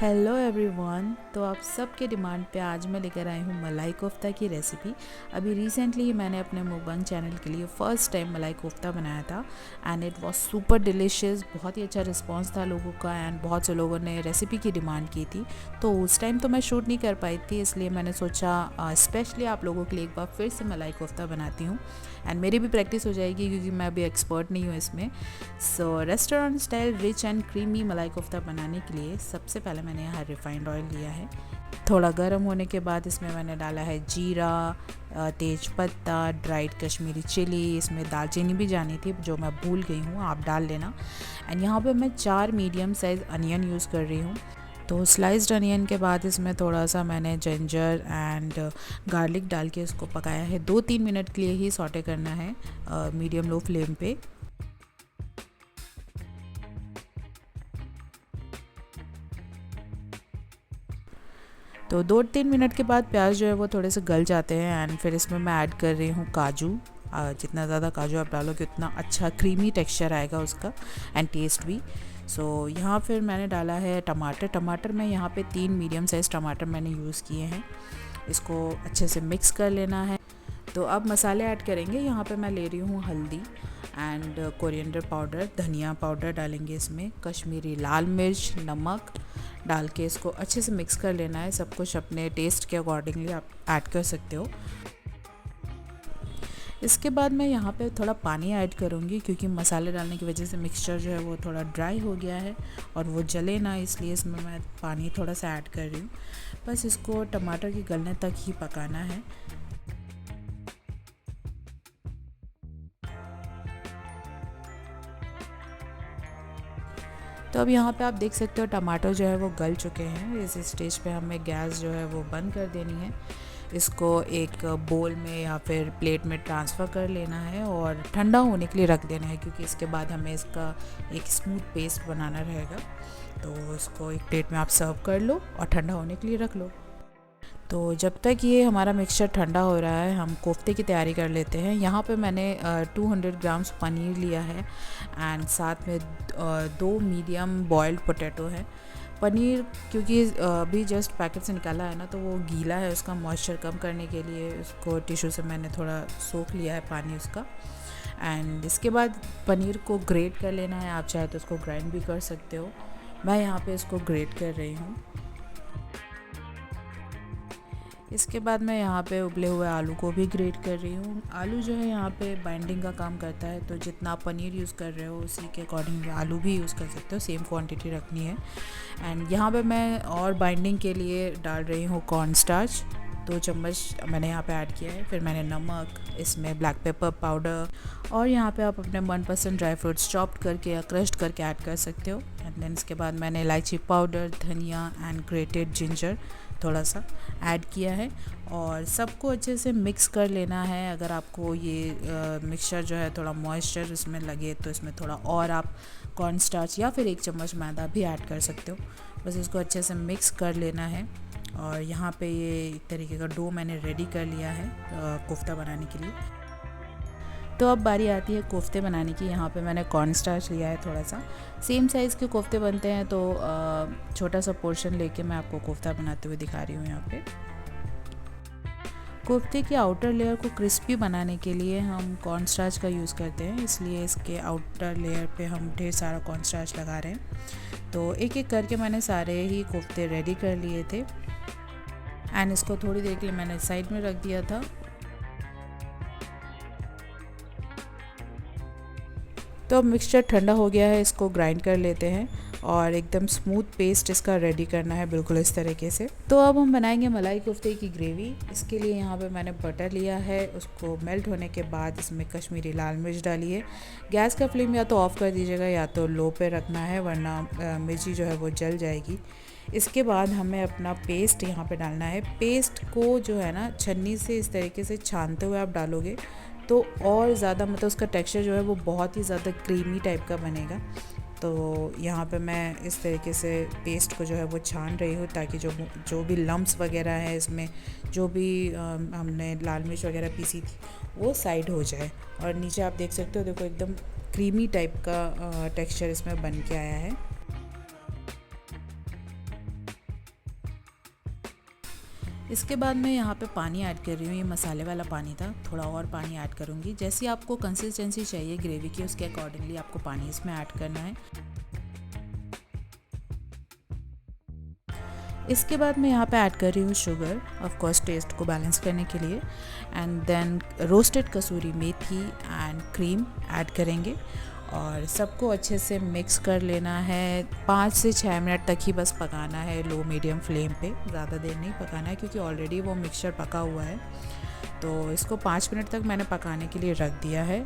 Hello everyone. तो आप सबके डिमांड पे आज मैं लेकर आई हूँ मलाई कोफ्ता की रेसिपी। अभी रिसेंटली मैंने अपने मुकबंग चैनल के लिए फ़र्स्ट टाइम मलाई कोफ्ता बनाया था and it was super delicious. बहुत ही अच्छा रिस्पांस था लोगों का एंड बहुत से लोगों ने रेसिपी की डिमांड की थी। तो उस टाइम तो मैं शूट नहीं कर पाई थी, इसलिए मैंने सोचा स्पेशली आप लोगों के लिए एक बार फिर से मलाई कोफ्ता बनाती हूँ एंड मेरी भी प्रैक्टिस हो जाएगी क्योंकि मैं अभी एक्सपर्ट नहीं हूँ इसमें। So restaurant style rich and creamy malai kofta बनाने के लिए सबसे पहले मैंने यहाँ रिफाइंड ऑयल लिया है। थोड़ा गर्म होने के बाद इसमें मैंने डाला है जीरा, तेज पत्ता, ड्राइड कश्मीरी चिली, इसमें दालचीनी भी जानी थी जो मैं भूल गई हूँ, आप डाल लेना। एंड यहाँ पे मैं 4 मीडियम साइज़ अनियन यूज़ कर रही हूँ। तो स्लाइस्ड अनियन के बाद इसमें थोड़ा सा मैंने जिंजर एंड गार्लिक डाल के इसको पकाया है। 2-3 मिनट के लिए ही सॉटे करना है मीडियम लो फ्लेम पे। तो 2-3 मिनट के बाद प्याज जो है वो थोड़े से गल जाते हैं एंड फिर इसमें मैं ऐड कर रही हूँ काजू। जितना ज़्यादा काजू आप डालोगे उतना अच्छा क्रीमी टेक्सचर आएगा उसका एंड टेस्ट भी। सो यहाँ फिर मैंने डाला है टमाटर मैं यहाँ पे 3 मीडियम साइज़ टमाटर मैंने यूज़ किए हैं। इसको अच्छे से मिक्स कर लेना है। तो अब मसाले ऐड करेंगे। यहाँ पे मैं ले रही हूँ हल्दी एंड कोरिएंडर पाउडर, धनिया पाउडर डालेंगे इसमें, कश्मीरी लाल मिर्च, नमक डाल के इसको अच्छे से मिक्स कर लेना है। सब कुछ अपने टेस्ट के अकॉर्डिंगली आप ऐड कर सकते हो। इसके बाद मैं यहाँ पे थोड़ा पानी ऐड करूँगी क्योंकि मसाले डालने की वजह से मिक्सचर जो है वो थोड़ा ड्राई हो गया है और वो जले ना, इसलिए इसमें मैं पानी थोड़ा सा ऐड कर रही हूँ। बस इसको टमाटर के गलने तक ही पकाना है। तो अब यहाँ पे आप देख सकते हो टमाटर जो है वो गल चुके हैं। इस स्टेज पे हमें गैस जो है वो बंद कर देनी है। इसको एक बोल में या फिर प्लेट में ट्रांसफ़र कर लेना है और ठंडा होने के लिए रख देना है क्योंकि इसके बाद हमें इसका एक स्मूथ पेस्ट बनाना रहेगा। तो इसको एक प्लेट में आप सर्व कर लो और ठंडा होने के लिए रख लो। तो जब तक ये हमारा मिक्सचर ठंडा हो रहा है हम कोफ्ते की तैयारी कर लेते हैं। यहाँ पे मैंने 200 ग्राम्स पनीर लिया है एंड साथ में 2 मीडियम बॉइल्ड पोटैटो है। पनीर क्योंकि अभी जस्ट पैकेट से निकाला है ना, तो वो गीला है, उसका मॉइस्चर कम करने के लिए उसको टिश्यू से मैंने थोड़ा सोख लिया है पानी उसका। एंड इसके बाद पनीर को ग्रेट कर लेना है। आप चाहे तो उसको ग्राइंड भी कर सकते हो। मैं यहाँ पे इसको ग्रेट कर रही हूँ। इसके बाद मैं यहाँ पे उबले हुए आलू को भी ग्रेट कर रही हूँ। आलू जो है यहाँ पे बाइंडिंग का काम करता है, तो जितना आप पनीर यूज़ कर रहे हो उसी के अकॉर्डिंग आलू भी यूज़ कर सकते हो, सेम क्वांटिटी रखनी है। एंड यहाँ पे मैं और बाइंडिंग के लिए डाल रही हूँ कॉर्न स्टार्च, 2 चम्मच मैंने यहाँ पे ऐड किया है। फिर मैंने नमक, इसमें ब्लैक पेपर पाउडर और यहाँ पे आप अपने मनपसंद ड्राई फ्रूट्स चॉप्ड करके या क्रश्ड करके ऐड कर सकते हो। एंड देन इसके बाद मैंने इलायची पाउडर, धनिया एंड ग्रेटेड जिंजर थोड़ा सा ऐड किया है और सबको अच्छे से मिक्स कर लेना है। अगर आपको ये मिक्सचर जो है थोड़ा मॉइस्चर इसमें लगे तो इसमें थोड़ा और आप कॉर्न स्टार्च या फिर 1 चम्मच मैदा भी ऐड कर सकते हो। बस इसको अच्छे से मिक्स कर लेना है और यहाँ पे ये एक तरीके का डो मैंने रेडी कर लिया है कोफ्ता बनाने के लिए। तो अब बारी आती है कोफ्ते बनाने की। यहाँ पे मैंने कॉर्न स्टार्च लिया है थोड़ा सा, सेम साइज़ के कोफ्ते बनते हैं तो छोटा सा पोर्शन लेके मैं आपको कोफ्ता बनाते हुए दिखा रही हूँ। यहाँ पे कोफ्ते की आउटर लेयर को क्रिस्पी बनाने के लिए हम कॉर्न स्टार्च का यूज़ करते हैं, इसलिए इसके आउटर लेयर पे हम ढेर सारा कॉर्न स्टार्च लगा रहे हैं। तो एक एक करके मैंने सारे ही कोफ्ते रेडी कर लिए थे एंड इसको थोड़ी देर के लिए मैंने साइड में रख दिया था। तो अब मिक्सचर ठंडा हो गया है, इसको ग्राइंड कर लेते हैं और एकदम स्मूथ पेस्ट इसका रेडी करना है बिल्कुल इस तरीके से। तो अब हम बनाएंगे मलाई कोफ्ते की ग्रेवी। इसके लिए यहाँ पे मैंने बटर लिया है, उसको मेल्ट होने के बाद इसमें कश्मीरी लाल मिर्च डाली है। गैस का फ्लेम या तो ऑफ़ कर दीजिएगा या तो लो पे रखना है, वरना मिर्ची जो है वो जल जाएगी। इसके बाद हमें अपना पेस्ट यहाँ पे डालना है। पेस्ट को जो है ना छन्नी से इस तरीके से छानते हुए आप डालोगे तो और ज़्यादा मतलब उसका टेक्सचर जो है वो बहुत ही ज़्यादा क्रीमी टाइप का बनेगा। तो यहाँ पे मैं इस तरीके से पेस्ट को जो है वो छान रही हूँ ताकि जो भी लम्प्स वगैरह है इसमें, जो भी हमने लाल मिर्च वगैरह पीसी थी वो साइड हो जाए। और नीचे आप देख सकते हो, देखो एकदम क्रीमी टाइप का टेक्सचर इसमें बन के आया है। इसके बाद मैं यहाँ पे पानी ऐड कर रही हूँ। ये मसाले वाला पानी था, थोड़ा और पानी ऐड करूँगी। जैसी आपको कंसिस्टेंसी चाहिए ग्रेवी की उसके अकॉर्डिंगली आपको पानी इसमें ऐड करना है। इसके बाद मैं यहाँ पे ऐड कर रही हूँ शुगर, ऑफ कोर्स टेस्ट को बैलेंस करने के लिए। And then roasted kasuri methi and cream add करेंगे और सबको अच्छे से मिक्स कर लेना है। 5 से 6 मिनट तक ही बस पकाना है, लो मीडियम फ्लेम पे, ज़्यादा देर नहीं पकाना है क्योंकि ऑलरेडी वो मिक्सचर पका हुआ है। तो इसको 5 मिनट तक मैंने पकाने के लिए रख दिया है।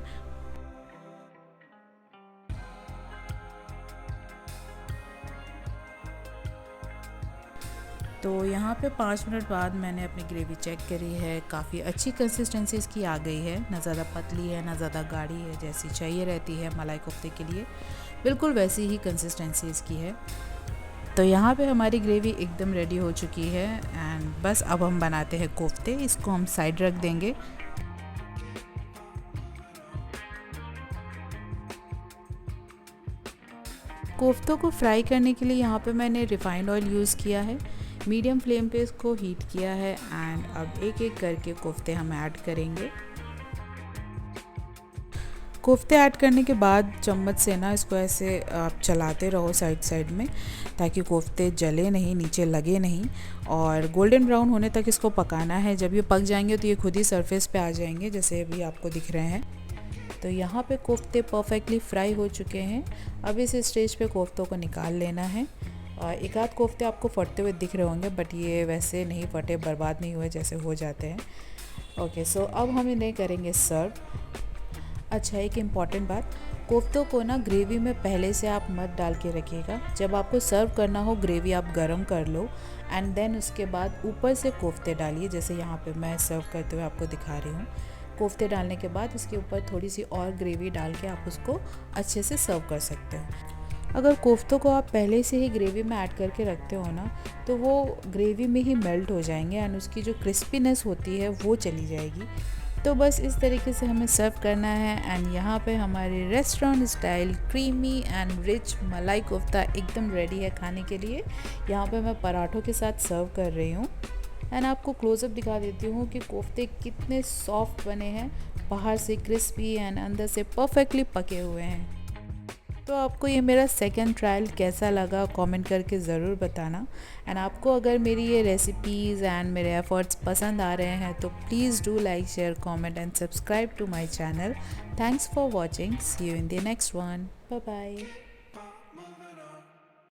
तो यहाँ पे 5 मिनट बाद मैंने अपनी ग्रेवी चेक करी है, काफ़ी अच्छी कंसिस्टेंसी इसकी आ गई है, ना ज़्यादा पतली है ना ज़्यादा गाढ़ी है, जैसी चाहिए रहती है मलाई कोफ्ते के लिए, बिल्कुल वैसी ही कंसिस्टेंसी इसकी है। तो यहाँ पे हमारी ग्रेवी एकदम रेडी हो चुकी है एंड बस अब हम बनाते हैं कोफ्ते। इसको हम साइड रख देंगे। कोफ्तों को फ्राई करने के लिए यहाँ पे मैंने रिफाइंड ऑयल यूज़ किया है। मीडियम फ्लेम पे इसको हीट किया है एंड अब एक एक करके कोफ्ते हम ऐड करेंगे। कोफ्ते ऐड करने के बाद चम्मच से ना इसको ऐसे आप चलाते रहो साइड साइड में, ताकि कोफ्ते जले नहीं, नीचे लगे नहीं, और गोल्डन ब्राउन होने तक इसको पकाना है। जब ये पक जाएंगे तो ये खुद ही सरफेस पे आ जाएंगे, जैसे अभी आपको दिख रहे हैं। तो यहाँ पे कोफ्ते परफेक्टली फ्राई हो चुके हैं। अब इस स्टेज पे कोफ्तों को निकाल लेना है। एक आध कोफ्ते आपको फटते हुए दिख रहे होंगे, बट ये वैसे नहीं फटे, बर्बाद नहीं हुए जैसे हो जाते हैं। ओके, सो अब हम इन्हें करेंगे सर्व। अच्छा, एक इम्पॉर्टेंट बात, कोफ्तों को ना ग्रेवी में पहले से आप मत डाल के रखिएगा। जब आपको सर्व करना हो ग्रेवी आप गरम कर लो एंड देन उसके बाद ऊपर से कोफ्ते डालिए, जैसे यहाँ पे मैं सर्व करते हुए आपको दिखा रही हूँ। कोफ्ते डालने के बाद उसके ऊपर थोड़ी सी और ग्रेवी डाल के आप उसको अच्छे से सर्व कर सकते हो। अगर कोफ्तों को आप पहले से ही ग्रेवी में ऐड करके रखते हो ना, तो वो ग्रेवी में ही मेल्ट हो जाएंगे एंड उसकी जो क्रिस्पीनेस होती है वो चली जाएगी। तो बस इस तरीके से हमें सर्व करना है एंड यहाँ पे हमारे restaurant style creamy and rich मलाई कोफ्ता एकदम रेडी है खाने के लिए। यहाँ पे मैं पराठों के साथ सर्व कर रही हूँ एंड आपको क्लोजअप दिखा देती हूँ कि कोफ्ते कितने सॉफ्ट बने हैं, बाहर से क्रिस्पी एंड अंदर से परफेक्टली पके हुए हैं। तो आपको ये मेरा सेकंड ट्रायल कैसा लगा कमेंट करके ज़रूर बताना। एंड आपको अगर मेरी ये रेसिपीज़ एंड मेरे एफर्ट्स पसंद आ रहे हैं तो please do like, share, comment and subscribe to my channel. Thanks for watching. See you in the next one. Bye bye.